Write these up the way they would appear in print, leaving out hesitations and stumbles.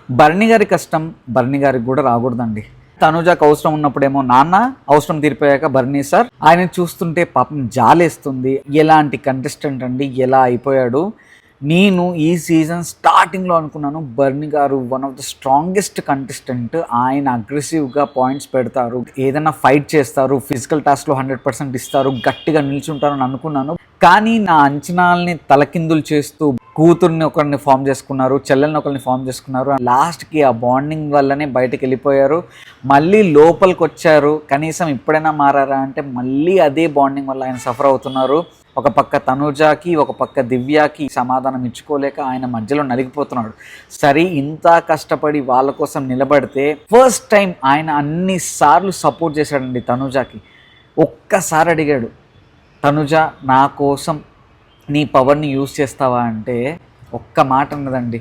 బర్ణి గారి కష్టం బర్ణి గారికి కూడా రాకూడదండి. తనుజాకు అవసరం ఉన్నప్పుడేమో నాన్న, అవసరం తీరిపోయాక బర్ణి సార్. ఆయన చూస్తుంటే పాపం జాలేస్తుంది. ఎలాంటి కంటెస్టెంట్ అండి, ఎలా అయిపోయాడు. నేను ఈ సీజన్ స్టార్టింగ్లో అనుకున్నాను బర్ణి గారు one of the strongest contestant. ఆయన అగ్రెసివ్గా పాయింట్స్ పెడతారు, ఏదైనా ఫైట్ చేస్తారు, ఫిజికల్ టాస్క్లో 100% ఇస్తారు, గట్టిగా నిల్చుంటారని అనుకున్నాను. కానీ నా అంచనాల్ని తలకిందులు చేస్తూ కూతుర్ని ఒకరిని ఫామ్ చేసుకున్నారు, చెల్లెల్ని ఒకరిని ఫామ్ చేసుకున్నారు. లాస్ట్కి ఆ బాండింగ్ వల్లనే బయటకు వెళ్ళిపోయారు. మళ్ళీ లోపలికి వచ్చారు, కనీసం ఇప్పుడైనా మారారా అంటే మళ్ళీ అదే బాండింగ్ వల్ల ఆయన సఫర్ అవుతున్నారు. ఒక పక్క తనుజాకి, ఒక పక్క దివ్యాకి సమాధానం ఇచ్చుకోలేక ఆయన మధ్యలో నలిగిపోతున్నాడు. సరే, ఇంత కష్టపడి వాళ్ళ కోసం నిలబడితే ఫస్ట్ టైం ఆయన అన్నిసార్లు సపోర్ట్ చేశాడండి తనుజాకి. ఒక్కసారి అడిగాడు, తనుజ నా కోసం నీ పవర్ని యూజ్ చేస్తావా అంటే ఒక్క మాట అన్నదండి,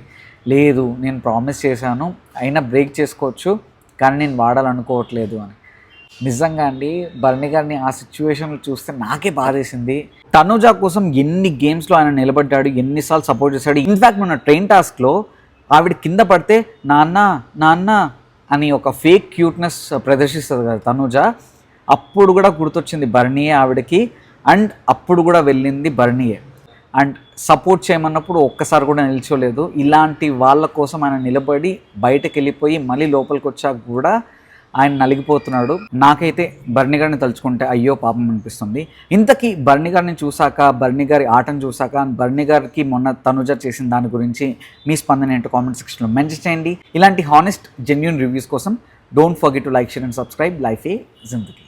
లేదు నేను ప్రామిస్ చేశాను, అయినా బ్రేక్ చేసుకోవచ్చు కానీ నేను వాడాలనుకోవట్లేదు అని. నిజంగా అండి, బర్ణి గారిని ఆ సిచ్యువేషన్లో చూస్తే నాకే బాధేసింది. తనుజ కోసం ఎన్ని గేమ్స్లో ఆయన నిలబడ్డాడు, ఎన్నిసార్లు సపోర్ట్ చేశాడు. ఇన్ఫ్యాక్ట్ మన ట్రైన్ టాస్క్లో ఆవిడ కింద పడితే నాన్న నాన్న అని ఒక ఫేక్ క్యూట్నెస్ ప్రదర్శిస్తుంది కదా తనుజ, అప్పుడు కూడా గుర్తొచ్చింది బర్ణియే ఆవిడకి. అండ్ అప్పుడు కూడా వెళ్ళింది బర్ణియే. అండ్ సపోర్ట్ చేయమన్నప్పుడు ఒక్కసారి కూడా నిల్చోలేదు. ఇలాంటి వాళ్ళ కోసం ఆయన నిలబడి బయటకు వెళ్ళిపోయి మళ్ళీ లోపలికి వచ్చాక కూడా ఆయన నలిగిపోతున్నాడు. నాకైతే బర్ణి గారిని తలుచుకుంటే అయ్యో పాపం అనిపిస్తుంది. ఇంతకీ బర్ణి గారిని చూసాక, బర్ణి గారి ఆటను చూసాక, బర్ణి గారికి మొన్న తనుజ చేసిన దాని గురించి మీ స్పందన ఏంటో కామెంట్ సెక్షన్లో మెన్షన్ చేయండి. ఇలాంటి హానెస్ట్ జెన్యూన్ రివ్యూస్ కోసం don't forget to like, share and subscribe. Life ఏ జిందగీ.